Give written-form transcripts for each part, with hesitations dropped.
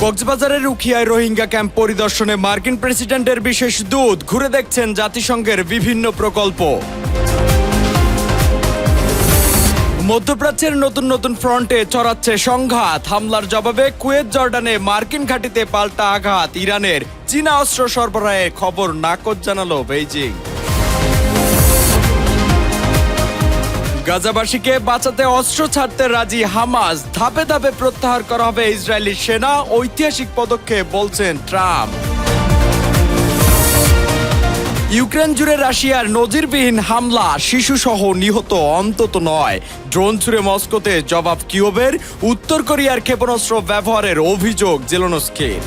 কক্সবাজারের উখিয়ায় রোহিঙ্গা ক্যাম্প পরিদর্শনে মার্কিন প্রেসিডেন্টের বিশেষ দূত ঘুরে দেখছেন জাতিসংঘের বিভিন্ন প্রকল্প। মধ্যপ্রাচ্যের নতুন নতুন ফ্রন্টে চড়াচ্ছে সংঘাত। হামলার জবাবে কুয়েত জর্ডানে মার্কিন ঘাঁটিতে পাল্টা আঘাত। ইরানের চীনা অস্ত্র সরবরাহের খবর নাকচ জানালো বেইজিং। গাজাবাসীকে বাঁচাতে অস্ত্র ছাড়তে রাজি হামাস। ধাপে ধাপে প্রত্যাহার করা হবে ইসরায়েলি সেনা। ঐতিহাসিক পদক্ষেপ বলছেন ট্রাম্প। ইউক্রেন জুড়ে রাশিয়ার নজিরবিহীন হামলা, শিশুসহ নিহত অন্তত ৯। ড্রোন ছুড়ে মস্কোতে জবাব কিয়েভের। উত্তর কোরিয়ার ক্ষেপণাস্ত্র ব্যবহারের অভিযোগ জেলেনস্কির।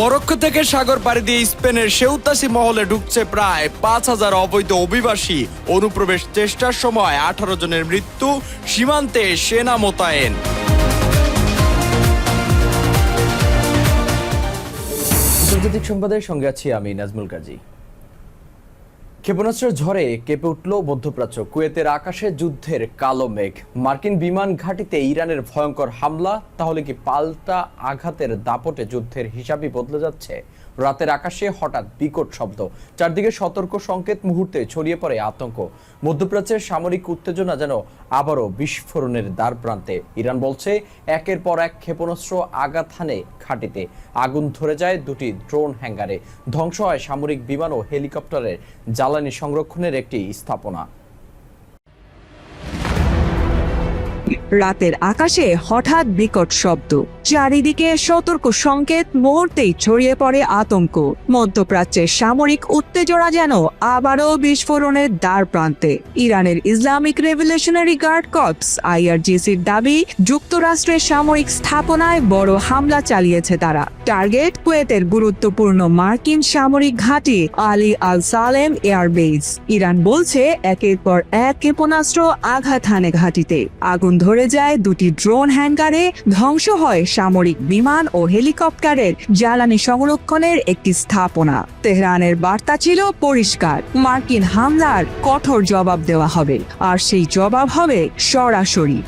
মরক্কো থেকে সাগর পাড়ি দিয়ে স্পেনের সেউতাসি মহলে ঢুকছে প্রায় ৫,০০০ অবৈধ অভিবাসী। অনুপ্রবেশ চেষ্টার সময় ১৮ জনের মৃত্যু। সীমান্তে সেনা মোতায়েন। আন্তর্জাতিক সংবাদের সঙ্গে আছি আমি নাজমুল কাজী। ক্ষেপণাস্ত্রের ঝড়ে কেঁপে উঠল মধ্যপ্রাচ্য। কুয়েতের আকাশে যুদ্ধের কালো মেঘ। মার্কিন বিমান ঘাঁটিতে ইরানের ভয়ঙ্কর হামলা। তাহলে কি পাল্টা আঘাতের দাপটে যুদ্ধের হিসাবই বদলে যাচ্ছে? রাতের আকাশে হঠাৎ বিকট শব্দ, চারদিকে সতর্ক সংকেত, মুহূর্তে ছড়িয়ে পড়ে আতঙ্ক। মধ্যপ্রাচ্যের সামরিক উত্তেজনা যেন আবারও বিস্ফোরণের দ্বার প্রান্তে। ইরান বলছে একের পর এক ক্ষেপণাস্ত্র আঘাত হানে ঘাঁটিতে। আগুন ধরে যায় দুটি ড্রোন হ্যাঙ্গারে। ধ্বংস হয় সামরিক বিমান ও হেলিকপ্টারের জ্বালানি সংরক্ষণের একটি স্থাপনা। রাতের আকাশে হঠাৎ বিকট শব্দ, চারিদিকে সতর্ক সংকেত, মুহূর্তেই ছড়িয়ে পড়ে আতঙ্ক। মধ্যপ্রাচ্যের সামরিক উত্তেজনা যেন আবারও বিস্ফোরণের দ্বার প্রান্তে। ইরানের ইসলামিক রেভলিউশনারি গার্ড কর্পস IRGCর দাবি, যুক্তরাষ্ট্রের সামরিক স্থাপনায় বড় হামলা চালিয়েছে তারা। টার্গেট কুয়েতের গুরুত্বপূর্ণ মার্কিন সামরিক ঘাঁটি আলী আল সালেম এয়ারবেস। ইরান বলছে একের পর এক ক্ষেপণাস্ত্র আঘাত হানে ঘাঁটিতে। আগুন ধরে যায় দুটি ড্রোন হ্যাঙ্গারে। ধ্বংস হয় সামরিক বিমান ও হেলিকপ্টারের জ্বালানি সংরক্ষণের একটি স্থাপনা। তেহরানের বার্তা ছিল পরিষ্কার, মার্কিন হামলার কঠোর জবাব দেওয়া হবে, আর সেই জবাব হবে সরাসরি।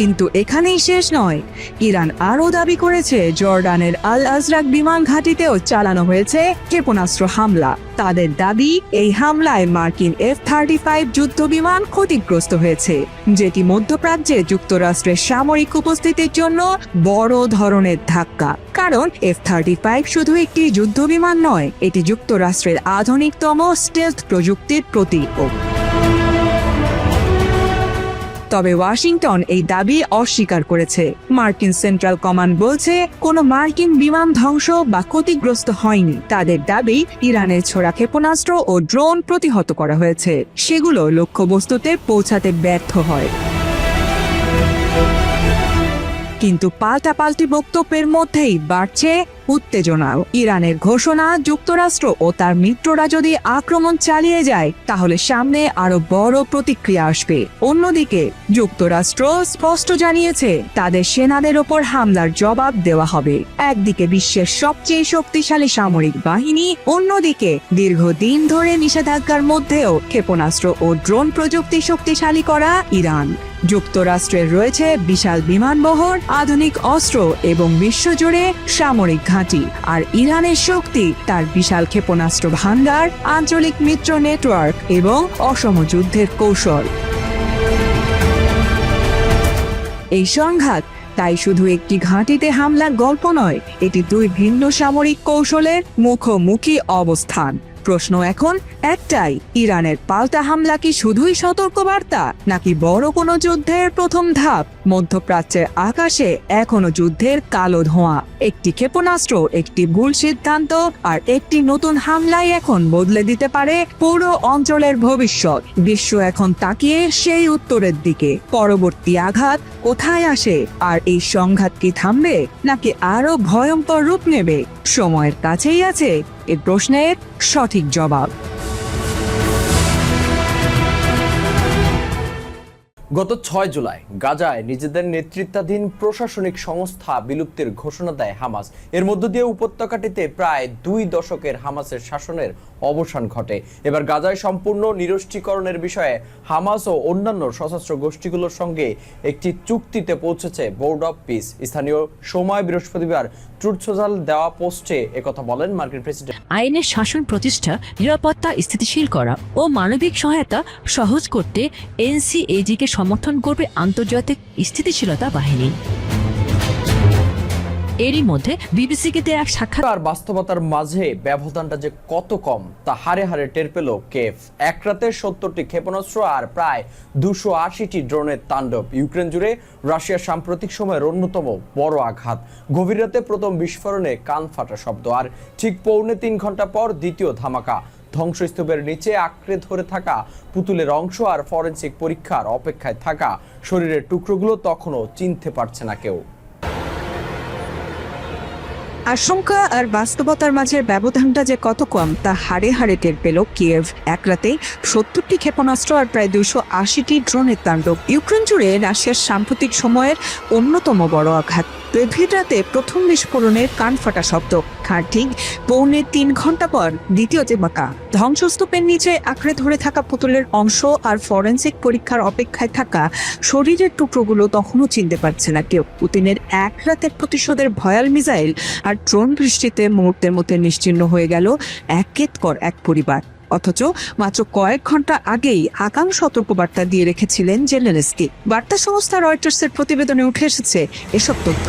কিন্তু এখানেই শেষ নয়। ইরান আরও দাবি করেছে জর্ডানের আল আজরাক বিমান ঘাঁটিতেও চালানো হয়েছে ক্ষেপণাস্ত্র হামলা। তাদের দাবি, এই হামলায় মার্কিন F-35 যুদ্ধ বিমান ক্ষতিগ্রস্ত হয়েছে, যেটি মধ্যপ্রাচ্যে যুক্তরাষ্ট্রের সামরিক উপস্থিতির জন্য বড় ধরনের ধাক্কা। কারণ F-35 শুধু একটি যুদ্ধ বিমান নয়, এটি যুক্তরাষ্ট্রের আধুনিকতম স্টেলথ প্রযুক্তির প্রতীক। তবে ওয়াশিংটন এই দাবি অস্বীকার করেছে। মার্কিন সেন্ট্রাল কমান্ড বলছে কোনো মার্কিন বিমান ধ্বংস বা ক্ষতিগ্রস্ত হয়নি। তাদের দাবি, ইরানের ছোড়া ক্ষেপণাস্ত্র ও ড্রোন প্রতিহত করা হয়েছে, সেগুলো লক্ষ্যবস্তুতে পৌঁছাতে ব্যর্থ হয়। কিন্তু পাল্টাপাল্টি বক্তব্যের মধ্যেই বাড়ছে উত্তেজনাও। ইরানের ঘোষণা, যুক্তরাষ্ট্র ও তার মিত্ররা যদি আক্রমণ চালিয়ে যায় তাহলে সামনে আরো বড় প্রতিক্রিয়া আসবে। অন্যদিকে যুক্তরাষ্ট্র স্পষ্ট জানিয়েছে তাদের সেনাদের ওপর হামলার জবাব দেওয়া হবে। একদিকে বিশ্বের সবচেয়ে শক্তিশালী সামরিক বাহিনী, অন্যদিকে দীর্ঘদিন ধরে নিষেধাজ্ঞার মধ্যেও ক্ষেপণাস্ত্র ও ড্রোন প্রযুক্তি শক্তিশালী করা ইরান। যুক্তরাষ্ট্রের রয়েছে বিশাল বিমানবহর, আধুনিক অস্ত্র এবং বিশ্বজুড়ে সামরিক ঘাঁটি। আর ইরানের শক্তি তার বিশাল ক্ষেপণাস্ত্র ভান্ডার, আঞ্চলিক মিত্র নেটওয়ার্ক এবং অসম যুদ্ধের কৌশল। এই সংঘাত তাই শুধু একটি ঘাঁটিতে হামলার গল্প নয়, এটি দুই ভিন্ন সামরিক কৌশলের মুখোমুখি অবস্থান। প্রশ্ন এখন একটাই, ইরানের পাল্টা হামলা কি শুধুই সতর্কবার্তা, নাকি বড় কোনো যুদ্ধের প্রথম ধাপ? মধ্যপ্রাচ্যের আকাশে এখনো যুদ্ধের কালো ধোঁয়া। একটি ক্ষেপণাস্ত্র, একটি ভুল সিদ্ধান্ত আর একটি নতুন হামলাই এখন বদলে দিতে পারে পুরো অঞ্চলের ভবিষ্যৎ। বিশ্ব এখন তাকিয়ে সেই উত্তরের দিকে। পরবর্তী আঘাত কোথায় আসে, আর এই সংঘাত কি থামবে নাকি আরো ভয়ঙ্কর রূপ নেবে? সময়ের কাছেই আছে এই প্রশ্নের সঠিক জবাব। গত 6 জুলাই গাজায় নিজেদের নেতৃত্বাধীন প্রশাসনিক সংস্থা বিলুপ্তির ঘোষণা দেয় হামাস। এর মধ্য দিয়ে উপত্যকাটিতে প্রায় 2 দশকের হামাসের শাসনের অবসান ঘটে। এবার গাজায় সম্পূর্ণ নিরস্ত্রীকরণের বিষয়ে হামাস ও অন্যান্য সশস্ত্র গোষ্ঠীগুলোর সঙ্গে একটি চুক্তিতে পৌঁছেছে বোর্ড অব পিস। স্থানীয় সময় বৃহস্পতিবার ট্রুথ সোশ্যাল দেওয়া পোস্টে একথা বলেন মার্কিন প্রেসিডেন্ট। আইনের শাসন প্রতিষ্ঠা, নিরাপত্তা স্থিতিশীল করা ও মানবিক সহায়তা সহজ করতে এনসিএজিকে সমর্থন করবে আন্তর্জাতিক স্থিতিশীলতা বাহিনী। এরই মধ্যে বিবিসিকে দেয়া এক সাক্ষাৎ আর বাস্তবতার মাঝে ব্যবধানটা যে কত কম তা হারে হারে টের পেল কেভ। এক রাতে 70টি ক্ষেপণাস্ত্র আর প্রায় 280টি ড্রোনের তাণ্ডব। ইউক্রেন জুড়ে রাশিয়ার সাম্প্রতিক সময়ের অন্যতম বড় আঘাত। গভীর রাতে প্রথম বিস্ফোরণে কান ফাটা শব্দ, আর ঠিক 3.25 ঘন্টা পর দ্বিতীয় ধামাকা। ধ্বংসস্তূপের নিচে আঁকড়ে ধরে থাকা পুতুলের অংশ আর ফরেনসিক পরীক্ষার অপেক্ষায় থাকা শরীরের টুকরোগুলো তখনও চিনতে পারছে না কেউ। আশঙ্কা আর বাস্তবতার মাঝের ব্যবধানটা যে কত কম তা হাড়ে হাড়ে টের পেল কিয়েভ। এক রাতে 70টি ক্ষেপণাস্ত্র আর প্রায় 280টি ড্রোনের তাণ্ডব। ইউক্রেন জুড়ে রাশিয়ার সাম্প্রতিক সময়ের অন্যতম বড় আঘাত। গভীর রাতে প্রথম বিস্ফোরণের কান ফাটা শব্দ, আর ঠিক 3.25 ঘন্টা পর দ্বিতীয় ধামাকা। ধ্বংসস্তূপের নিচে আঁকড়ে ধরে থাকা পুতুলের অংশ আর ফরেনসিক পরীক্ষার অপেক্ষায় থাকা শরীরের টুকরোগুলো তখনও চিনতে পারছে না কেউ। পুতিনের এক রাতের প্রতিশোধের ভয়াল মিসাইল আর ড্রোন বৃষ্টিতে মুহূর্তের মধ্যে নিশ্চিহ্ন হয়ে গেল একের পর এক পরিবার। অথচ মাত্র কয়েক ঘন্টা আগেই আগাম সতর্কবার্তা দিয়ে রেখেছিলেন জেলেনস্কি। বার্তা সংস্থা রয়টার্সের প্রতিবেদনে উঠে এসেছে এসব তথ্য।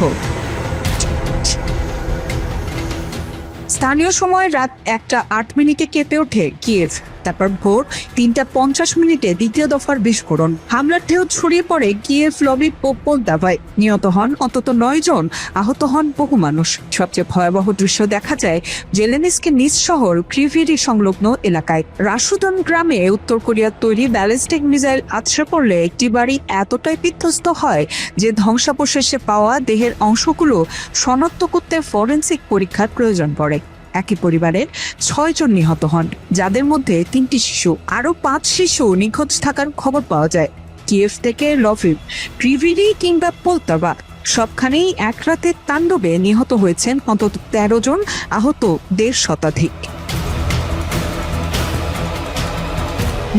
স্থানীয় সময় রাত 1:08 কেঁপে ওঠে কিয়েভ। তারপর ভোর 3:50 দ্বিতীয় দফার বিস্ফোরণ। হামলার ঢেউ ছড়িয়ে পড়ে কিয়েভ লবি পোলতাভায়। নিহত হন অন্তত 9 জন, আহত হন বহু মানুষ। সবচেয়ে ভয়াবহ দৃশ্য দেখা যায় জেলেনস্কি নিজ শহর ক্রিভিরি সংলগ্ন এলাকায়। রাসুদন গ্রামে উত্তর কোরিয়ার তৈরি ব্যালিস্টিক মিসাইল আছড়ে পড়লে একটি বাড়ি এতটাই বিধ্বস্ত হয় যে ধ্বংসাবশেষে পাওয়া দেহের অংশগুলো শনাক্ত করতে ফরেনসিক পরীক্ষার প্রয়োজন পড়ে। একই পরিবারের 6 জন নিহত হন, যাদের মধ্যে 3টি শিশু। আরও 5 শিশু নিখোঁজ থাকার খবর পাওয়া যায়। কিয়েভ থেকে লভিভ, ক্রিভিরি কিংবা পোলতাভা সবখানেই এক রাতের তাণ্ডবে নিহত হয়েছেন অন্তত 13 জন, আহত 1.5 শতাধিক।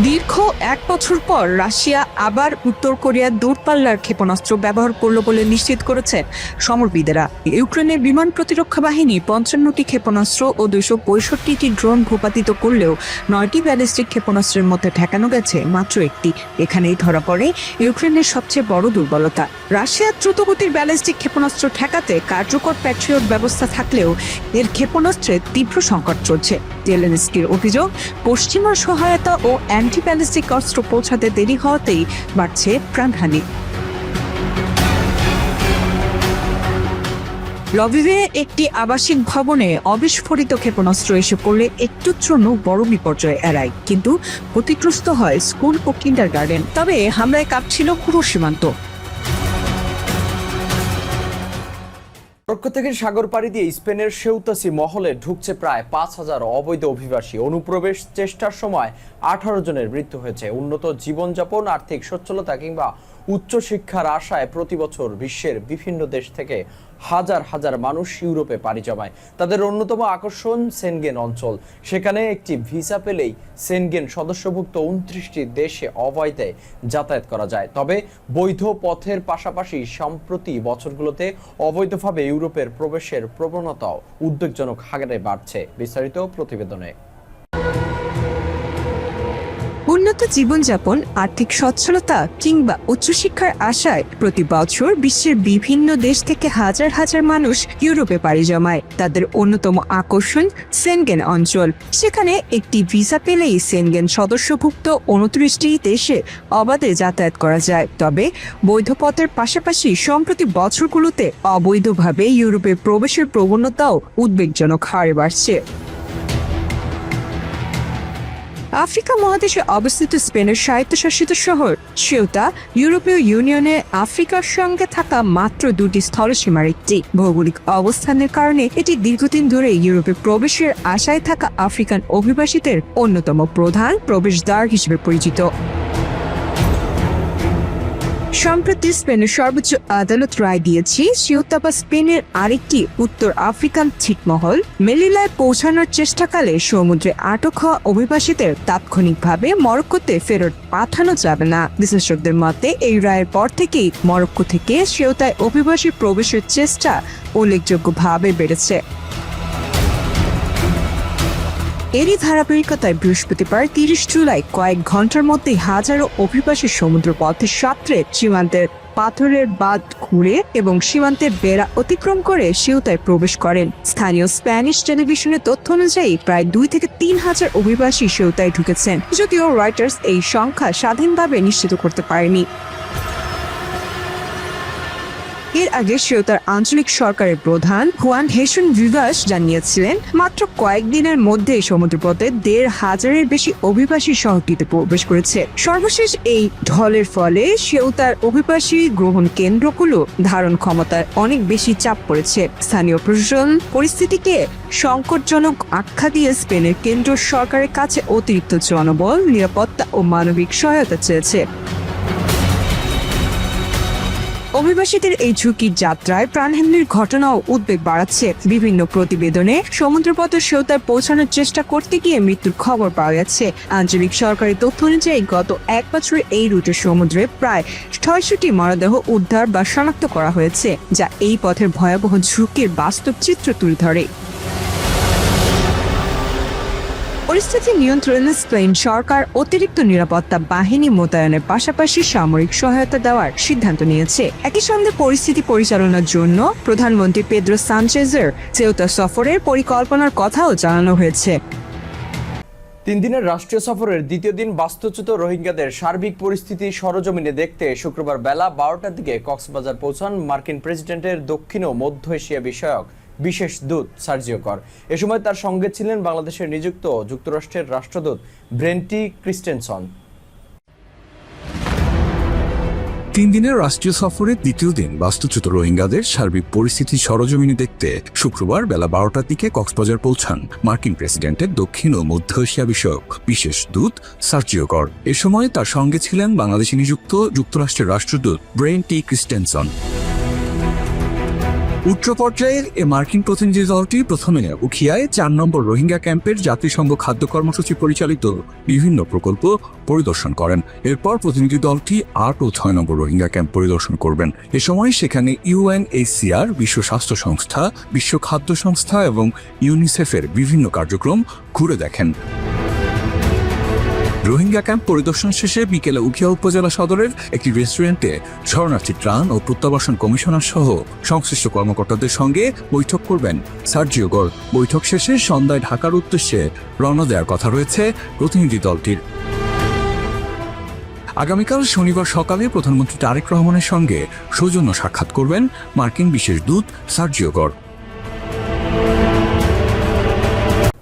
দীর্ঘ 1 বছর পর রাশিয়া আবার উত্তর কোরিয়ার দূরপাল্লার ক্ষেপণাস্ত্র ব্যবহার করল বলে নিশ্চিত করেছেন সমরবিদেরা। ইউক্রেনের বিমান প্রতিরক্ষা বাহিনী 55টি ক্ষেপণাস্ত্র ও 265টি ড্রোন ভূপাতিত করলেও 9টি ব্যালিস্টিক ক্ষেপণাস্ত্রের মধ্যে ঠেকানো গেছে মাত্র একটি। এখানেই ধরা পড়ে ইউক্রেনের সবচেয়ে বড় দুর্বলতা। রাশিয়ার দ্রুতগতির ব্যালিস্টিক ক্ষেপণাস্ত্র ঠেকাতে কার্যকর প্যাট্রিয়ট ব্যবস্থা থাকলেও এর ক্ষেপণাস্ত্রের তীব্র সংকট চলছে। জেলেনস্কির অভিযোগ, পশ্চিমা সহায়তা ও অ্যান্টি ব্যালিস্টিক অস্ত্র পৌঁছাতে দেরি হওয়াতেই বাড়ছে প্রাণহানি। লভিভে একটি আবাসিক ভবনে অবিস্ফোরিত ক্ষেপণাস্ত্র এসে পড়লে একটুর জন্য বড় বিপর্যয় এড়ায়, কিন্তু ক্ষতিগ্রস্ত হয় স্কুল ও কিন্ডারগার্টেন। তবে হামলায় কাঁপছিল পুরো সীমান্ত। তুরস্ক থেকে সাগর পাড়ি দিয়ে স্পেনের সেউতাসি মহলে ঢুকছে প্রায় 5000 অবৈধ অভিবাসী। অনুপ্রবেশ চেষ্টার সময় 18 জনের মৃত্যু হয়েছে। উন্নত জীবনযাপন, আর্থিক সচ্ছলতা কিংবা উচ্চশিক্ষার আশায় প্রতি বছর বিশ্বের বিভিন্ন দেশ থেকে হাজার হাজার মানুষ ইউরোপে পাড়ি জমায়। তাদের অন্যতম আকর্ষণ সেনগেন অঞ্চল। সেখানে একটি ভিসা পেলেই সেনগেন সদস্যভুক্ত 29টি দেশে অবৈধে যাতায়াত করা যায়। তবে বৈধ পথের পাশাপাশি সম্প্রতি বছরগুলোতে অবৈধভাবে ইউরোপের প্রবেশের প্রবণতাও উদ্বেগজনক হারে বাড়ছে। বিস্তারিত প্রতিবেদনে। উন্নত জীবনযাপন, আর্থিক সচ্ছলতা কিংবা উচ্চশিক্ষার আশায় প্রতি বছর বিশ্বের বিভিন্ন দেশ থেকে হাজার হাজার মানুষ ইউরোপে পাড়ি জমায়। তাদের অন্যতম আকর্ষণ সেনগেন অঞ্চল। সেখানে একটি ভিসা পেলেই সেনগেন সদস্যভুক্ত 29টি দেশে অবাধে যাতায়াত করা যায়। তবে বৈধ পথের পাশাপাশি সম্প্রতি বছরগুলোতে অবৈধভাবে ইউরোপে প্রবেশের প্রবণতাও উদ্বেগজনক হারে বাড়ছে। আফ্রিকা মহাদেশে অবস্থিত স্পেনের স্বায়ত্তশাসিত শহর সেউতা ইউরোপীয় ইউনিয়নে আফ্রিকার সঙ্গে থাকা মাত্র 2টি স্থলসীমার একটি। ভৌগোলিক অবস্থানের কারণে এটি দীর্ঘদিন ধরে ইউরোপে প্রবেশের আশায় থাকা আফ্রিকান অভিবাসীদের অন্যতম প্রধান প্রবেশদ্বার হিসেবে পরিচিত। সম্প্রতি স্পেনের সর্বোচ্চ আদালত রায় দিয়েছে সিউতা বা স্পেনের আরেকটি উত্তর আফ্রিকান ছিটমহল মেলিলায় পৌঁছানোর চেষ্টাকালে সমুদ্রে আটক হওয়া অভিবাসীদের তাৎক্ষণিকভাবে মরক্কোতে ফেরত পাঠানো যাবে না। বিশেষজ্ঞদের মতে এই রায়ের পর থেকেই মরক্কো থেকে সিউতায় অভিবাসী প্রবেশের চেষ্টা উল্লেখযোগ্যভাবে বেড়েছে। এরই ধারাবাহিকতায় বৃহস্পতিবার 30 জুলাই কয়েক ঘন্টার মধ্যেই হাজারো অভিবাসী সমুদ্র পথে সাঁতরে সীমান্তের পাথরের বাঁধ ঘুরে এবং সীমান্তের বেড়া অতিক্রম করে সিউতায় প্রবেশ করেন। স্থানীয় স্প্যানিশ টেলিভিশনের তথ্য অনুযায়ী প্রায় 2 থেকে 3 হাজার অভিবাসী সিউতায় ঢুকেছেন, যদিও রয়টার্স এই সংখ্যা স্বাধীনভাবে নিশ্চিত করতে পারেনি। এর আগে সিউতার আঞ্চলিক সরকারের প্রধান হুয়ান হেসুন ভিভাস জানিয়েছিলেন মাত্র কয়েকদিনের মধ্যে সমুদ্রপথে 1,500-এর বেশি অভিবাসী শহরটিতে প্রবেশ করেছে। সর্বশেষ এই ঢলের ফলে সিউতার অভিবাসী গ্রহণ কেন্দ্রগুলো ধারণ ক্ষমতার অনেক বেশি চাপ পড়েছে। স্থানীয় প্রশাসন পরিস্থিতিকে সংকটজনক আখ্যা দিয়ে স্পেনের কেন্দ্র সরকারের কাছে অতিরিক্ত জনবল, নিরাপত্তা ও মানবিক সহায়তা চেয়েছে। অভিবাসীদের এই ঝুঁকির যাত্রায় প্রাণহানির ঘটনাও উদ্বেগ বাড়াচ্ছে। বিভিন্ন প্রতিবেদনে সমুদ্রপথে সিউতায় পৌঁছানোর চেষ্টা করতে গিয়ে মৃত্যুর খবর পাওয়া গেছে। আঞ্চলিক সরকারি তথ্য অনুযায়ী গত 1 বছরে এই রুটের সমুদ্রে প্রায় 600টি মরদেহ উদ্ধার বা শনাক্ত করা হয়েছে, যা এই পথের ভয়াবহ ঝুঁকির বাস্তব চিত্র তুলে ধরে। পরিস্থিতি নিয়ন্ত্রণে স্পেন সরকার অতিরিক্ত নিরাপত্তা বাহিনী মোতায়েনের পাশাপাশি সামরিক সহায়তা দেওয়ার সিদ্ধান্ত নিয়েছে। একই সঙ্গে পরিস্থিতি পরিচালনার জন্য প্রধানমন্ত্রী পেদ্রো সানচেজের সিউতা সফরের পরিকল্পনার কথাও জানানো হয়েছে। 3 দিনের রাষ্ট্রীয় সফরের দ্বিতীয় দিন বাস্তুচ্যুত রোহিঙ্গাদের সার্বিক পরিস্থিতি সরজমিনে দেখতে শুক্রবার বেলা 12টার দিকে কক্সবাজার পৌঁছান মার্কিন প্রেসিডেন্টের দক্ষিণ ও মধ্য এশিয়া বিষয়ক বিশেষ দূত সার্জিও কর। এ সময় তার সঙ্গে ছিলেন বাংলাদেশের নিযুক্ত যুক্তরাষ্ট্রের রাষ্ট্রদূত ব্রেন্টি ক্রিস্টেনসন। 3 দিনের রাষ্ট্রীয় সফরের দ্বিতীয় দিন বাস্তুচ্যুত রোহিঙ্গাদের সার্বিক পরিস্থিতি সরজমিনে দেখতে শুক্রবার বেলা 12টার দিকে কক্সবাজার পৌঁছান মার্কিন প্রেসিডেন্টের দক্ষিণ ও মধ্য এশিয়া বিষয়ক বিশেষ দূত সার্জিও কর। এ সময় তার সঙ্গে ছিলেন বাংলাদেশে নিযুক্ত যুক্তরাষ্ট্রের রাষ্ট্রদূত ব্রেন্টি ক্রিস্টেনসন। উচ্চ পর্যায়ের এ মার্কিন প্রতিনিধি দলটি প্রথমে উখিয়ায় 4 নম্বর রোহিঙ্গা ক্যাম্পের জাতিসংঘ খাদ্য কর্মসূচি পরিচালিত বিভিন্ন প্রকল্প পরিদর্শন করেন। এরপর প্রতিনিধি দলটি 8 ও 6 নম্বর রোহিঙ্গা ক্যাম্প পরিদর্শন করবেন। এ সময় সেখানে UNHCR, বিশ্ব স্বাস্থ্য সংস্থা, বিশ্ব খাদ্য সংস্থা এবং ইউনিসেফের বিভিন্ন কার্যক্রম ঘুরে দেখেন। রোহিঙ্গা ক্যাম্প পরিদর্শন শেষে বিকেলে উখিয়া উপজেলা সদরের একটি রেস্টুরেন্টে শরণার্থী ত্রাণ ও প্রত্যাবাসন কমিশনার সহ সংশ্লিষ্ট কর্মকর্তাদের সঙ্গে বৈঠক করবেন সার্জিও কর। বৈঠক শেষে সন্ধ্যায় ঢাকার উদ্দেশ্যে রওনা দেওয়ার কথা রয়েছে প্রতিনিধি দলটির। আগামীকাল শনিবার সকালে প্রধানমন্ত্রী তারেক রহমানের সঙ্গে সৌজন্য সাক্ষাৎ করবেন মার্কিন বিশেষ দূত সার্জিও কর।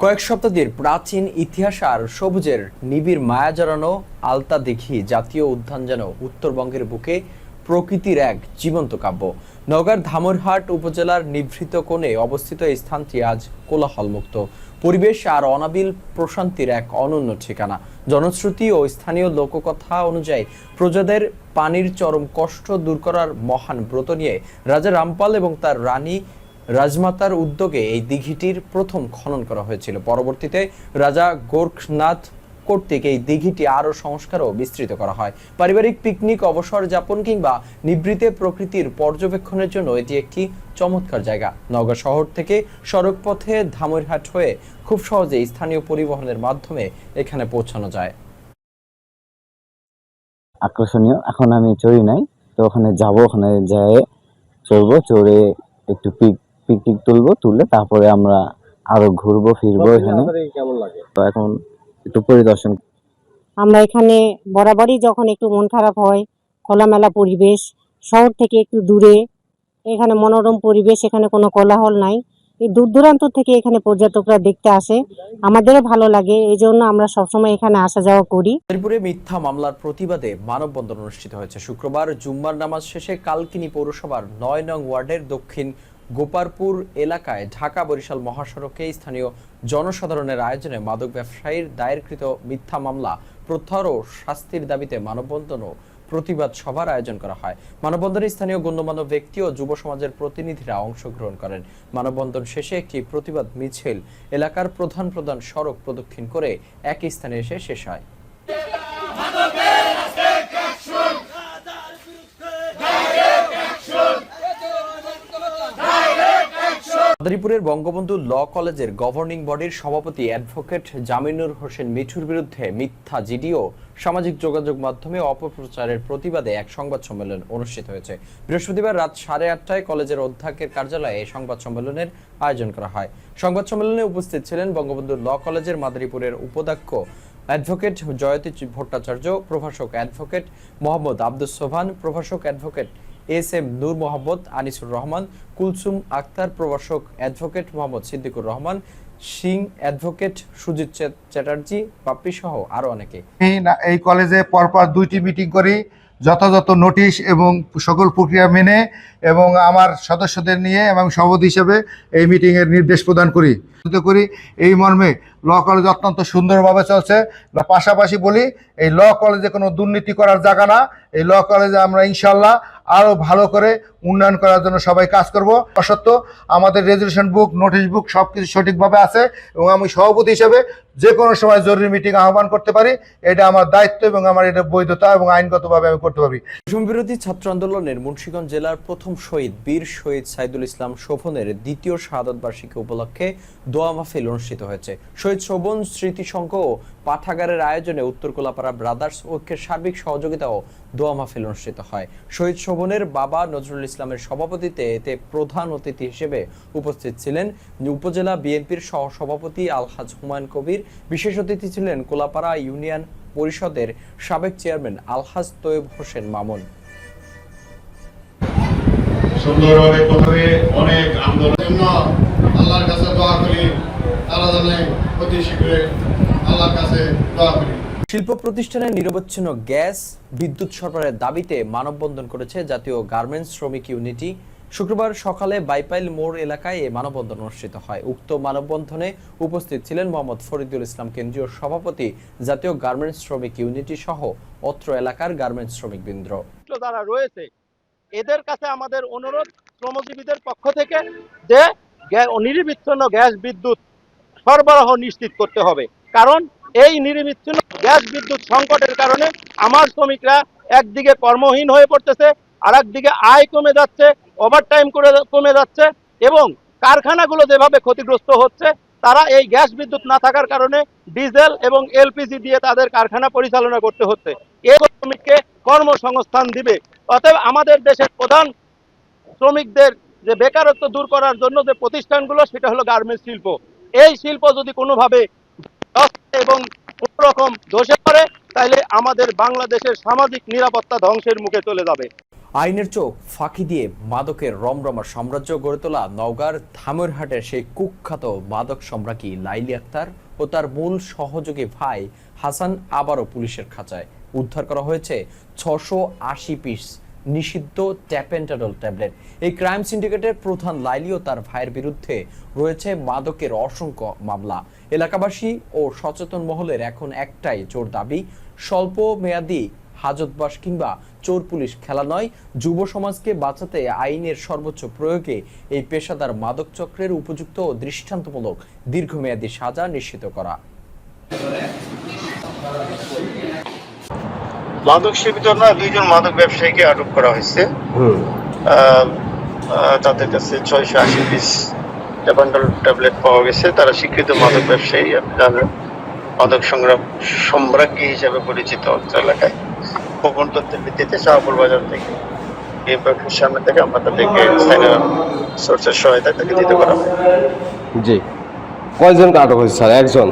কয়েক শতাব্দীর প্রাচীন ইতিহাস আর সবুজের নিবিড় মায়া জড়ানো আলতা দিঘি জাতীয় উদ্যান যেন উত্তরবঙ্গের বুকে প্রকৃতির এক জীবন্ত কাব্য। নওগাঁর ধামরহাট উপজেলার নিভৃত কোণে অবস্থিত এই স্থানটি আজ কোলাহলমুক্ত, পরিবেশ আর অনাবিল প্রশান্তির এক অনন্য ঠিকানা। জনশ্রুতি ও স্থানীয় লোককথা অনুযায়ী প্রজাদের পানির চরম কষ্ট দূর করার মহান ব্রত নিয়ে রাজা রামপাল এবং তার রানী রাজমাতার উদ্যোগে এই দিঘিটির প্রথম খনন করা হয়েছিল। পরবর্তীতে রাজা গোরখনাথ কর্তৃক এই দিঘিটি আরও সংস্কার ও বিস্তৃত করা হয়। পারিবারিক পিকনিক, অবসর যাপন কিংবা নিভৃতে প্রকৃতির পর্যবেক্ষণের জন্য এটি একটি চমৎকার জায়গা। নওগাঁ শহর থেকে সড়ক পথে ধামরহাট হয়ে খুব সহজে স্থানীয় পরিবহনের মাধ্যমে এখানে পৌঁছানো যায়। আকর্ষণীয়। এখন আমি চড়ি নাই, তো ওখানে যাব, ওখানে যেয়ে চড়বো, চড়ে একটু পিকনিক তুললে তারপরে আমরা আরো ঘুরবো ফিরবো। এখানে কেমন লাগে তো এখন একটু পরিদর্শন। আমরা এখানে বরাবরই যখন একটু মন খারাপ হয়, খোলামেলা পরিবেশ, শহর থেকে একটু দূরে, এখানে মনোরম পরিবেশ, এখানে কোনো কোলাহল নাই। এই দূর দূরান্ত থেকে এখানে পর্যটকরা দেখতে আসে, আমাদেরও ভালো লাগে, এই জন্য আমরা সবসময় এখানে আসা যাওয়া করি। শেরপুরে মিথ্যা মামলার প্রতিবাদে মানববন্ধন অনুষ্ঠিত হয়েছে। শুক্রবার জুম্মার নামাজ শেষে কালকিনি পৌরসভার 9 নং ওয়ার্ডের দক্ষিণ গোপারপুর এলাকায় ঢাকা বরিশাল মহাসড়কে স্থানীয় জনসাধারণের আয়োজনে মাদক ব্যবসায়ীর দায়েরকৃত মিথ্যা মামলা প্রত্যাহার ও শাস্তির দাবিতে মানববন্ধন ও প্রতিবাদ সভার আয়োজন করা হয়। মানববন্ধনে স্থানীয় গণ্যমান্য ব্যক্তি ও যুব সমাজের প্রতিনিধিরা অংশগ্রহণ করেন। মানববন্ধন শেষে একটি প্রতিবাদ মিছিল এলাকার প্রধান প্রধান সড়ক প্রদক্ষিণ করে একই স্থানে এসে শেষ হয়। মাদারীপুরের বঙ্গবন্ধু ল কলেজের গভর্নিং বডির সভাপতি অ্যাডভোকেট জামিনুর হোসেন মিঠুর বিরুদ্ধে মিথ্যা জিডি ও সামাজিক যোগাযোগ মাধ্যমে অপপ্রচারের প্রতিবাদে এক সংবাদ সম্মেলন অনুষ্ঠিত হয়েছে। বৃহস্পতিবার রাত 8:30টায় কলেজের অধ্যক্ষের কার্যালয়ে এই সংবাদ সম্মেলনের আয়োজন করা হয়। সংবাদ সম্মেলনে উপস্থিত ছিলেন বঙ্গবন্ধু ল কলেজের মাদারীপুরের উপাধ্যক্ষ অ্যাডভোকেট জয়তী ভট্টাচার্য, প্রভাষক অ্যাডভোকেট মোহাম্মদ আব্দুস সোবহান, প্রভাষক অ্যাডভোকেট এস.এম. নূর মোহাম্মদ, আনিসুর রহমান, কুলসুম আক্তার, প্রভাষক অ্যাডভোকেট মোহাম্মদ সিদ্দিকুর রহমান, সিং অ্যাডভোকেট সুজিত চ্যাটার্জি, পাপ্পি সহ আরো অনেকে। এই কলেজে পরপর 2টি মিটিং করি, যথাযথ নোটিশ এবং সকল প্রক্রিয়া মেনে, এবং আমার সদস্যদের নিয়ে এবং সভাপতি হিসেবে এই মিটিংয়ের নির্দেশ প্রদান করি। এই মর্মে ল কলেজ অত্যন্ত সুন্দরভাবে চলছে। পাশাপাশি বলি, এই ল কলেজে কোনো দুর্নীতি করার জায়গা না। এই ল কলেজে আমরা ইনশাল্লাহ আরও ভালো করে উন্নয়ন করার জন্য সবাই কাজ করব। অসত্য আমাদের রেজুলেশন বুক, নোটিশ বুক সবকিছু সঠিকভাবে আছে, এবং আমি সভাপতি হিসেবে যে কোনো সময় জরুরি মিটিং আহ্বান করতে পারি। এটা আমার দায়িত্ব এবং আমার এটা বৈধতা এবং আইনগতভাবে আমি করতে পারি। বিরোধী ছাত্র আন্দোলনের মুন্সিগঞ্জ জেলার প্রথম শহীদ বীর শহীদ সাইদুল ইসলাম শোভনের দ্বিতীয় শাহাদত বার্ষিকী উপলক্ষে দোয়া মাহফিল অনুষ্ঠিত হয়েছে। শহীদ শোভন স্মৃতি সংঘ ও পাঠাগারের আয়োজনে উত্তর কোলাপাড়া ব্রাদার্স ঐক্যের সার্বিক সহযোগিতা ও দোয়া মাহফিল অনুষ্ঠিত হয়। শহীদ শোভনের বাবা নজরুল ইসলামের সভাপতিত্বে এতে প্রধান অতিথি হিসেবে উপস্থিত ছিলেন উপজেলা বিএনপির সহ সভাপতি আলহাজ হুমায়ুন কবির। বিশেষ অতিথি ছিলেন কোলাপাড়া ইউনিয়ন পরিষদের সাবেক চেয়ারম্যান আলহাজ তৈয়ব হোসেন মামুন। সুন্দরভাবে প্রথমে অনেক আন্দোলনের জন্য আল্লাহর কাছে দোয়া করি, আল্লাহ জানে অতি শীঘ্রই আল্লাহর কাছে দোয়া করি। শিল্প প্রতিষ্ঠানে নিরবচ্ছিন্ন গ্যাস বিদ্যুৎ সরবরাহের দাবিতে মানববন্ধন করেছে জাতীয় গার্মেন্টস শ্রমিক ইউনিটি। শুক্রবার সকালে বাইপাইল মোড় এলাকায় এই মানববন্ধন অনুষ্ঠিত হয়। উক্ত মানববন্ধনে উপস্থিত ছিলেন মোহাম্মদ ফরিদুল ইসলাম, কেন্দ্রীয় সভাপতি, জাতীয় গার্মেন্টস শ্রমিক ইউনিটি সহ অত্র এলাকার গার্মেন্টস শ্রমিকবৃন্দ। যারা রয়েছে এদের কাছে আমাদের অনুরোধ, শ্রমজীবীদের পক্ষ থেকে, যে নিরবিচ্ছিন্ন গ্যাস বিদ্যুৎ সরবরাহ নিশ্চিত করতে হবে। কারণ এই নিরবিচ্ছিন্ন গ্যাস বিদ্যুৎ সংকটের কারণে আমার শ্রমিকরা একদিকে কর্মহীন হয়ে পড়তেছে, আর একদিকে আয় কমে যাচ্ছে, ওভারটাইম কমে যাচ্ছে, এবং কারখানাগুলো যেভাবে ক্ষতিগ্রস্ত হচ্ছে, তারা এই গ্যাস বিদ্যুৎ না থাকার কারণে ডিজেল এবং এলপিজি দিয়ে তাদের কারখানা পরিচালনা করতে হচ্ছে। এই শ্রমিককে কর্মসংস্থান দিবে। অতএব আমাদের দেশের প্রধান শ্রমিকদের যে বেকারত্ব দূর করার জন্য যে প্রতিষ্ঠানগুলো, সেটা হলো গার্মেন্টস শিল্প। এই শিল্প যদি কোনোভাবে এবং কোনোরকম ধসে পড়ে, তাহলে আমাদের বাংলাদেশের সামাজিক নিরাপত্তা ধ্বংসের মুখে চলে যাবে। আইনের চোখ ফাঁকি দিয়ে মাদকের রমরমা সাম্রাজ্য গড়ে তোলা নওগাঁর ধামইরহাটের সেই কুখ্যাত মাদক সম্রাজ্ঞী লাইলি আক্তার ও তার মূল সহযোগী ভাই হাসান আবারও পুলিশের খাঁচায়। উদ্ধার করা হয়েছে 680 পিস নিষিদ্ধ ট্যাপেন্টাডল ট্যাবলেট। এই ক্রাইম সিন্ডিকেটের প্রধান লাইলি ও তার ভাইয়ের বিরুদ্ধে রয়েছে মাদকের অসংখ্য মামলা। এলাকাবাসী ও সচেতন মহলের এখন একটাই জোর দাবি, স্বল্প মেয়াদী হাজতবাস কিংবা চোর পুলিশ খেলা নয়, যুব সমাজকে বাঁচাতে আইনের সর্বোচ্চ প্রয়োগে এই পেশাদার মাদক চক্রের উপযুক্ত ও দৃষ্টান্তমূলক দীর্ঘমেয়াদী সাজা নিশ্চিত করা। মাদক সেবিত না 2জন মাদক ব্যবসায়ীকে আটক করা হয়েছে। তাদের কাছে 680 পিস ট্যাপেন্টাডল ট্যাবলেট পাওয়া গেছে। তারা স্বীকৃত মাদক ব্যবসায়ী, মাদক সংগ্রাম সম্রাজ্ঞী হিসেবে পরিচিত এলাকায়। গোপন তথ্যের ভিত্তিতে শাহপুর বাজার থেকে বিএমপির সামনে থেকে আমরা তাদেরকে স্থানীয় সোর্সের সহায়তায় তাকে দিতে করা হয়। জি, কয়জনকে আটক হয়েছে স্যার? একজন?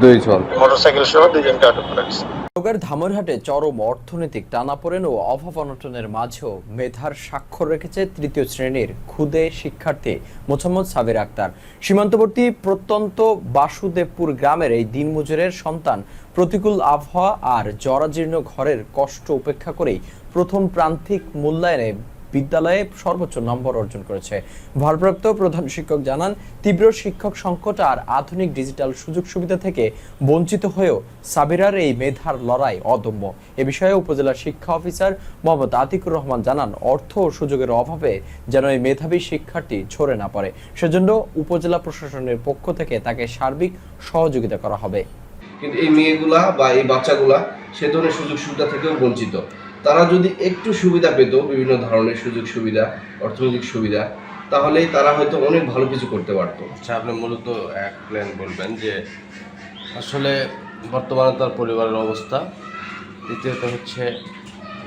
দুইজন মোটরসাইকেল সহ 2জনকে আটক করা হয়েছে। নওগাঁর ধামইরহাটে চরম অর্থনৈতিক টানাপোড়েন ও অভাব অনটনের মাঝেও মেধার স্বাক্ষর রেখেছে 3য় শ্রেণীর ক্ষুদে শিক্ষার্থী মোহাম্মদ সাবির আক্তার। সীমান্তবর্তী প্রত্যন্ত বাসুদেবপুর গ্রামের এই দিনমজুরের সন্তান প্রতিকূল আবহাওয়া আর জরাজীর্ণ ঘরের কষ্ট উপেক্ষা করেই প্রথম প্রান্তিক মূল্যায়নে বিদ্যালয়ে সর্বোচ্চ নম্বর অর্জন করেছে। ভারপ্রাপ্ত প্রধান শিক্ষক জানান, তীব্র শিক্ষক সংকট আর আধুনিক ডিজিটাল সুযোগ সুবিধা থেকে বঞ্চিত হয়েও সাবিরার এই মেধার লড়াই অদম্য। এ বিষয়ে উপজেলা শিক্ষা অফিসার মোহাম্মদ আতিকুর রহমান জানান, অর্থ ও সুযোগের অভাবে যেন এই মেধাবী শিক্ষার্থী ঝরে না পড়ে, সেজন্য উপজেলা প্রশাসনের পক্ষ থেকে তাকে সার্বিক সহযোগিতা করা হবে। কিন্তু এই মেয়েগুলা বা এই বাচ্চাগুলা সে ধরনের সুযোগ সুবিধা থেকেও বঞ্চিত। তারা যদি একটু সুবিধা পেত, বিভিন্ন ধরনের সুযোগ সুবিধা, অর্থনৈতিক সুবিধা, তাহলে তারা হয়তো অনেক ভালো কিছু করতে পারত। আচ্ছা, আপনি মূলত এক প্ল্যান বলবেন যে আসলে বর্তমানে তার পরিবারের অবস্থা, দ্বিতীয়ত হচ্ছে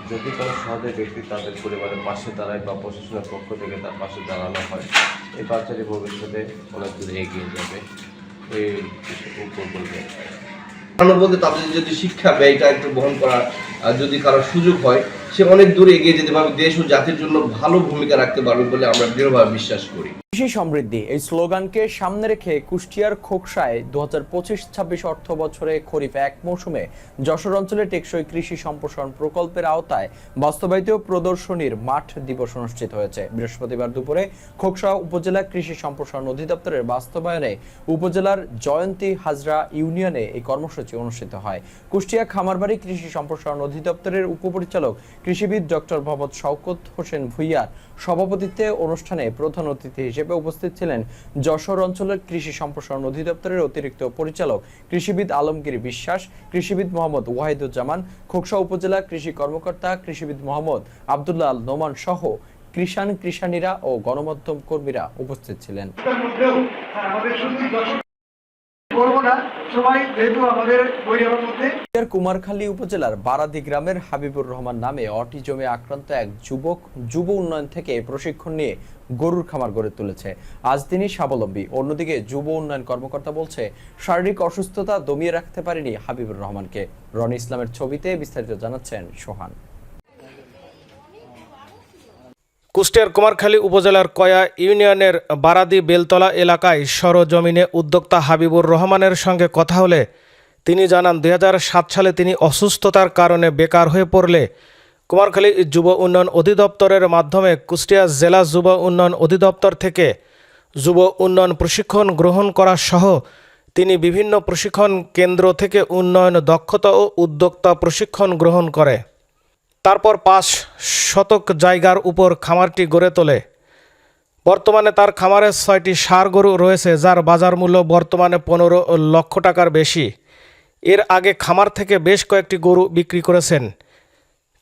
যদি কোনো সহজে ব্যক্তি তাদের পরিবারের পাশে দাঁড়ায় বা প্রশাসনের পক্ষ থেকে তার পাশে দাঁড়ানো হয়, এই বাচ্চাটি ভবিষ্যতে অনেক দূরে এগিয়ে যাবে। এই উপর বলবেন বলতে তাদের যদি শিক্ষা ব্যয়টা একটু বহন করার যদি কারো সুযোগ হয়, সে অনেক দূরে এগিয়ে যেতে পারবে, দেশ ও জাতির জন্য ভালো ভূমিকা রাখতে পারবে বলে আমরা দৃঢ়ভাবে বিশ্বাস করি। কৃষি সমৃদ্ধি এই স্লোগানকে সামনে রেখে কুষ্টিয়ার খোকসায় 2025-26 অর্থ বছরে খরিফ এক মৌসুমে যশোর অঞ্চলে টেকসই কৃষি সম্প্রসারণ প্রকল্পের আওতায় বাস্তবায়িত প্রদর্শনীর মাঠ দিবস অনুষ্ঠিত হয়েছে। বৃহস্পতিবার দুপুরে খোকসা উপজেলা কৃষি সম্প্রসারণ অধিদপ্তরের বাস্তবায়নে উপজেলার জয়ন্তী হাজরা ইউনিয়নে এই কর্মসূচি অনুষ্ঠিত হয়। কুষ্টিয়া খামারবাড়ি কৃষি সম্প্রসারণ অধিদপ্তরের উপপরিচালক কৃষিবিদ ডক্টর মোহাম্মদ শওকত হোসেন ভুইয়ার সভাপতিত্বে অনুষ্ঠানে প্রধান অতিথি হিসেবে উপস্থিত ছিলেন যশোর অঞ্চলের কৃষি সম্প্রসারণ অধিদপ্তরের অতিরিক্ত পরিচালক কৃষিবিদ আলমগীর বিশ্বাস, কৃষিবিদ মোহাম্মদ ওয়াহিদুজ্জামান, খোকসা উপজেলা কৃষি কর্মকর্তা কৃষিবিদ মোহাম্মদ আব্দুল্লাহ আল নোমান সহ কৃষানীরা ও গণমাধ্যম কর্মীরা উপস্থিত ছিলেন। কুমারখালী উপজেলার বারাদি গ্রামের হাবিবুর রহমান নামে অটিজমে আক্রান্ত এক যুবক যুব উন্নয়ন থেকে প্রশিক্ষণ নিয়ে গরুর খামার গড়ে তুলেছে। আজ তিনি স্বাবলম্বী। অন্যদিকে যুব উন্নয়ন কর্মকর্তা বলছে, শারীরিক অসুস্থতা দমিয়ে রাখতে পারেনি হাবিবুর রহমানকে। রনি ইসলামের ছবিতে বিস্তারিত জানাচ্ছেন সোহান। কুষ্টিয়ার কুমারখালী উপজেলার কয়া ইউনিয়নের বারাদি বেলতলা এলাকায় সরজমিনে উদ্যোক্তা হাবিবুর রহমানের সঙ্গে কথা হলে তিনি জানান, 2007 সালে তিনি অসুস্থতার কারণে বেকার হয়ে পড়লে কুমারখালী যুব উন্নয়ন অধিদপ্তরের মাধ্যমে কুষ্টিয়া জেলা যুব উন্নয়ন অধিদপ্তর থেকে যুব উন্নয়ন প্রশিক্ষণ গ্রহণ করা সহ তিনি বিভিন্ন প্রশিক্ষণ কেন্দ্র থেকে উন্নয়ন দক্ষতা ও উদ্যোক্তা প্রশিক্ষণ গ্রহণ করে। তারপর 5 শতক জায়গার উপর খামারটি গড়ে তোলে। বর্তমানে তার খামারে 6টি ষাঁড় গরু রয়েছে, যার বাজার মূল্য বর্তমানে 15 লক্ষ টাকার বেশি। এর আগে খামার থেকে বেশ কয়েকটি গরু বিক্রি করেছেন।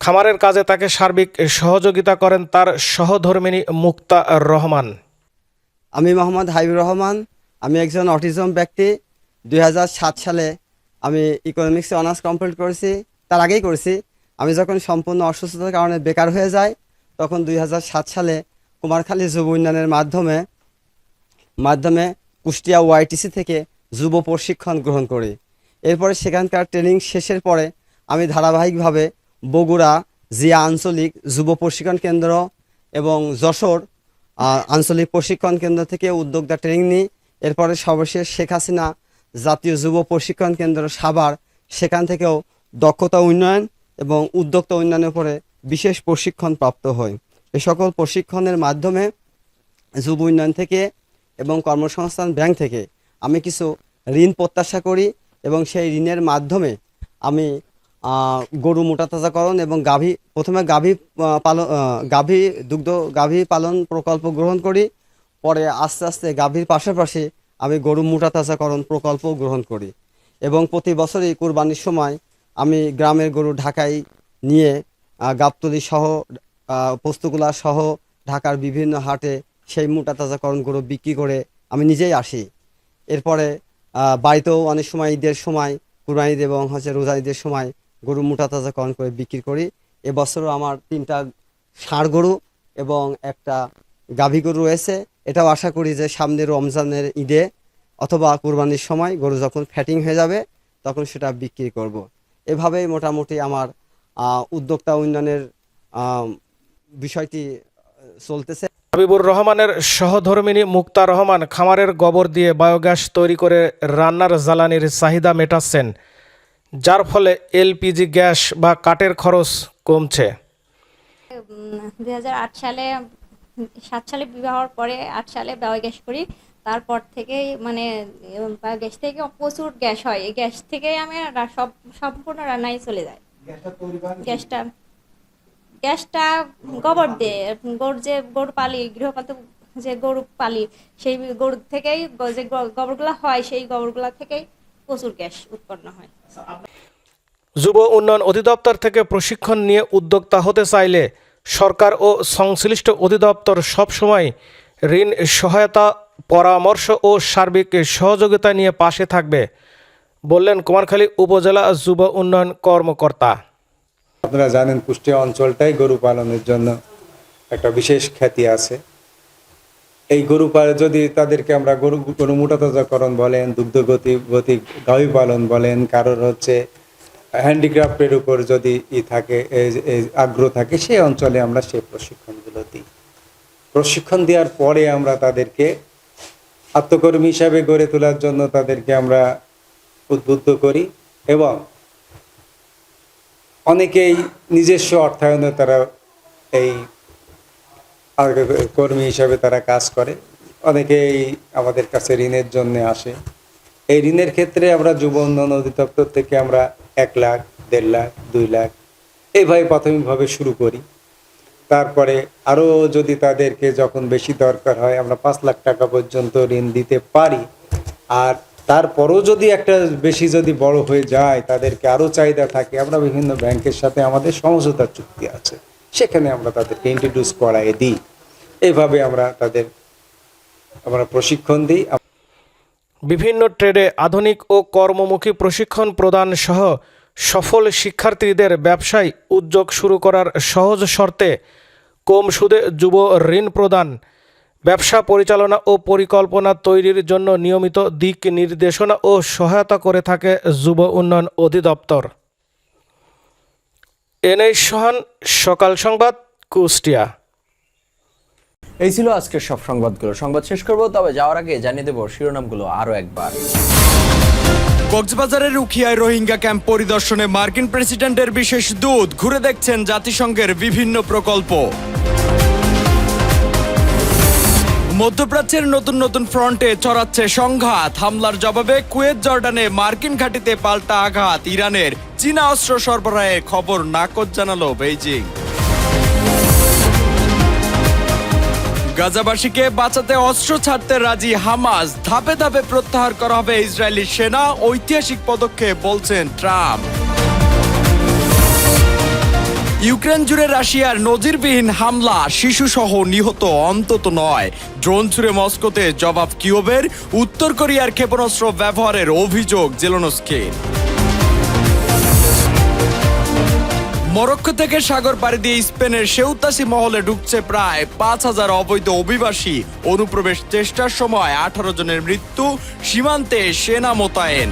খামারের কাজে তাকে সার্বিক সহযোগিতা করেন তার সহধর্মিণী মুক্তা রহমান। আমি মোহাম্মদ হাবিবুর রহমান, আমি একজন অটিজম ব্যক্তি। 2007 সালে আমি ইকোনমিক্সে অনার্স কমপ্লিট করেছি। তার আগেই করেছি। আমি যখন সম্পূর্ণ অসুস্থতার কারণে বেকার হয়ে যাই, তখন 2007 সালে কুমারখালী যুব উন্নয়নের মাধ্যমে কুষ্টিয়া ওয়াইটিসি থেকে যুব প্রশিক্ষণ গ্রহণ করি। এরপরে সেখানকার ট্রেনিং শেষের পরে আমি ধারাবাহিকভাবে বগুড়া জিয়া আঞ্চলিক যুব প্রশিক্ষণ কেন্দ্র এবং যশোর আঞ্চলিক প্রশিক্ষণ কেন্দ্র থেকে উদ্যোক্তা ট্রেনিং নিই। এরপরে সর্বশেষ শেখ হাসিনা জাতীয় যুব প্রশিক্ষণ কেন্দ্র সাভার, সেখান থেকেও দক্ষতা উন্নয়ন এবং উদ্যোক্তা উন্নয়নের উপরে বিশেষ প্রশিক্ষণ প্রাপ্ত হয়। এ সকল প্রশিক্ষণের মাধ্যমে যুব উন্নয়ন থেকে এবং কর্মসংস্থান ব্যাংক থেকে আমি কিছু ঋণ প্রত্যাশা করি এবং সেই ঋণের মাধ্যমে আমি গরু মোটাতাজাকরণ এবং গাভী পালন প্রকল্প গ্রহণ করি। পরে আস্তে আস্তে গাভীর পাশাপাশি আমি গরু মোটাতাজাকরণ প্রকল্প গ্রহণ করি এবং প্রতি বছরই কুরবানির সময় আমি গ্রামের গরু ঢাকায় নিয়ে গাবতলী সহ পোস্তগুলা সহ ঢাকার বিভিন্ন হাটে সেই মোটাতাজাকরণ গরু বিক্রি করে আমি নিজেই আসি। এরপরে বাড়িতেও অনেক সময় ঈদের সময়, কুরবানি ঈদ এবং রোজা ঈদের সময় গরু মোটাতাজাকরণ করে বিক্রি করি। এবছরও আমার 3টা ষাঁড় গরু এবং একটা গাভী গরু রয়েছে। এটাও আশা করি যে সামনে রমজানের ঈদে অথবা কুরবানির সময় গরু যখন ফ্যাটিং হয়ে যাবে তখন সেটা বিক্রি করব। এভাবেই মোটামুটি আমার উদ্যোক্তা উন্নয়নের বিষয়টি চলতেছে। হাবিবুর রহমানের সহধর্মিণী মুক্তা রহমান খামারের গোবর দিয়ে বায়োগ্যাস তৈরি করে রান্নার জ্বালানির চাহিদা মেটাচ্ছেন, যার ফলে এলপিজি গ্যাস বা কাঠের খরচ কমছে। 2008 সালে 7 সালে বিবাহ হওয়ার পরে 8 সালে বায়োগ্যাস করি। তারপর থেকেই মানে বায়োগ্যাস থেকে প্রচুর গ্যাস হয়, এই গ্যাস থেকেই আমি সম্পূর্ণ রান্নায় চলে যায়। গ্যাসটা গোবর দিয়ে, গরু পালি, গৃহপালিত যে গরু পালি, সেই গরু থেকেই যে গোবরগুলো হয়, সেই গোবরগুলো থেকেই প্রচুর গ্যাস উৎপন্ন হয়। যুব উন্নয়ন অধিদপ্তর থেকে প্রশিক্ষণ নিয়ে উদ্যোক্তা হতে চাইলে সরকার ও সংশ্লিষ্ট অধিদপ্তর সবসময় ঋণ সহায়তা, পরামর্শ ও সার্বিক সহযোগিতা নিয়ে পাশে থাকবে বললেন কুমারখালী উপজেলা যুব উন্নয়ন কর্মকর্তা। আপনারা জানেন কুষ্টিয়া অঞ্চলটাই গরু পালনের জন্য একটা বিশেষ খ্যাতি আছে। এই গরু পালন যদি তাদেরকে আমরা গরু মোটাতাজাকরণ বলেন, দুগ্ধগতি গাভী পালন বলেন, কারোর হচ্ছে হ্যান্ডিক্রাফটের উপর যদি থাকে আগ্রহ থাকে, সেই অঞ্চলে আমরা সেই প্রশিক্ষণগুলো দিই। প্রশিক্ষণ দেওয়ার পরে আমরা তাদেরকে আত্মকর্মী হিসাবে গড়ে তোলার জন্য তাদেরকে আমরা উদ্বুদ্ধ করি এবং অনেকেই নিজস্ব অর্থায়নে তারা এই কর্মী হিসাবে তারা কাজ করে। অনেকেই আমাদের কাছে ঋণের জন্য আসে। এই ঋণের ক্ষেত্রে আমরা যুব উন্নয়ন অধিদপ্তর থেকে আমরা 1 লাখ, 1.5 লাখ, 2 লাখ এইভাবে প্রাথমিকভাবে শুরু করি। তারপরে আরও যদি তাদেরকে যখন বেশি দরকার হয় আমরা 5 লাখ টাকা পর্যন্ত ঋণ দিতে পারি। আর তারপরও যদি একটা বেশি যদি বড় হয়ে যায়, তাদেরকে আরও চাহিদা থাকে, আমরা বিভিন্ন ব্যাংকের সাথে আমাদের সমঝোতার চুক্তি আছে, সেখানে আমরা তাদেরকে ইন্ট্রোডিউস করায় দিই। এইভাবে আমরা প্রশিক্ষণ দিই। বিভিন্ন ট্রেডে আধুনিক ও কর্মমুখী প্রশিক্ষণ প্রদান সহ সফল শিক্ষার্থীদের ব্যবসায় উদ্যোগ শুরু করার সহজ শর্তে কম সুদে যুব ঋণ প্রদান, ব্যবসা পরিচালনা ও পরিকল্পনা তৈরির জন্য নিয়মিত দিক নির্দেশনা ও সহায়তা করে থাকে যুব উন্নয়ন অধিদপ্তর। এনএস সোহান, সকাল সংবাদ, কুষ্টিয়া। এই ছিল আজকের সব সংবাদগুলো। সংবাদ শেষ করব, তবে যাওয়ার আগে জানিয়ে দেব শিরোনামগুলো আরও একবার। কক্সবাজারের উখিয়ায় রোহিঙ্গা ক্যাম্প পরিদর্শনে মার্কিন প্রেসিডেন্টের বিশেষ দূত, ঘুরে দেখছেন জাতিসংঘের বিভিন্ন প্রকল্প। মধ্যপ্রাচ্যের নতুন নতুন ফ্রন্টে ছড়াচ্ছে সংঘাত, হামলার জবাবে কুয়েত জর্ডানে মার্কিন ঘাঁটিতে পাল্টা আঘাত ইরানের, চীনা অস্ত্র সরবরাহের খবর নাকচ জানালো বেইজিং। গাজাবাসীকে বাঁচাতে অস্ত্র ছাড়তে রাজি হামাস, ধাপে ধাপে প্রত্যাহার করা হবে ইসরায়েলি সেনা, ঐতিহাসিক পদক্ষেপ বলছেন ট্রাম্প। ইউক্রেন জুড়ে রাশিয়ার নজিরবিহীন হামলা, শিশুসহ নিহত অন্তত 9। ড্রোন ছুড়ে মস্কোতে জবাব কিয়েভের, উত্তর কোরিয়ার ক্ষেপণাস্ত্র ব্যবহারের অভিযোগ জেলেনস্কির। মরক্কো থেকে সাগর পাড়ি দিয়ে স্পেনের সেউতাসি মহলে ঢুকছে প্রায় 5,000 অবৈধ অভিবাসী, অনুপ্রবেশ চেষ্টার সময় 18 জনের মৃত্যু, সীমান্তে সেনা মোতায়েন।